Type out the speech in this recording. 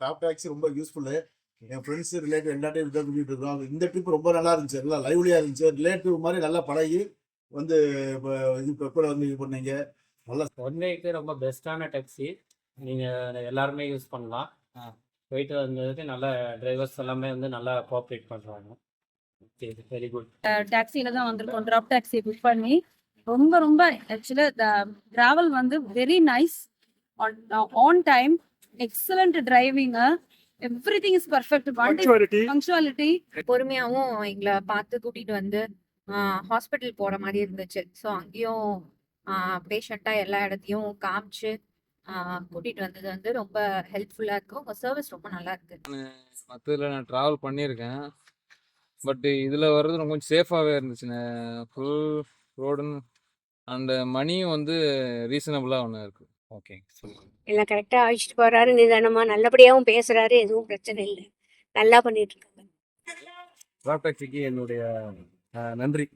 Top taxi ரொம்ப useful. என் friends relative எல்லாத்தையும் இதான் கூட்டிகிட்டு இருக்கோம். இந்த ட்ரிப் ரொம்ப நல்லா இருந்துச்சு, எல்லாம் லைவ்லியாக இருந்துச்சு. ரிலேட்டிவ் மாதிரி நல்லா பழகி வந்து இப்போ இது கூட வந்து இது பண்ணீங்க நல்லா. ஒன் வேக்கு ரொம்ப பெஸ்ட்டான டாக்ஸி, நீங்கள் எல்லாருமே யூஸ் பண்ணலாம். போயிட்டு வந்ததுக்கு நல்ல டிரைவர்ஸ் எல்லாமே வந்து நல்லா கோஆப்ரேட் பண்ணுறாங்க. Okay, very good. டாக்ஸியில் தான் வந்திருக்கோம், ட்ராப் டாக்ஸி புக் பண்ணி. ரொம்ப ரொம்ப ஆக்சுவலாக ட்ராவல் வந்து very nice, on time, excellent driving, everything is perfect. Punctuality பொறுமையாகவும் எங்களை பார்த்து கூட்டிகிட்டு வந்து ஹாஸ்பிட்டல் போகிற மாதிரி இருந்துச்சு. ஸோ அங்கேயும் பேஷண்ட்டாக எல்லா இடத்தையும் காமிச்சு கூட்டிகிட்டு வந்தது வந்து ரொம்ப ஹெல்ப்ஃபுல்லாக இருக்குது. உங்கள் சர்வீஸ் ரொம்ப நல்லா இருக்குது. மற்றதில் நான் ட்ராவல் பண்ணியிருக்கேன், பட் இதில் வர்றது ரொம்ப கொஞ்சம் சேஃபாகவே இருந்துச்சுண்ணே. ஃபுல் ரோடுன்னு அண்ட் மணியும் வந்து ரீசனபுளாக ஒன்று இருக்குது. ஓகே, சொல்லுங்கள். எல்லாம் கரெக்டாக அழைச்சிட்டு போகிறாரு, நிதானமாக நல்லபடியாகவும் பேசுகிறாரு, எதுவும் பிரச்சனை இல்லை, நல்லா பண்ணிட்டு இருக்காங்க. டாப் டாக்ஸிக்கு என்னுடைய நன்றி.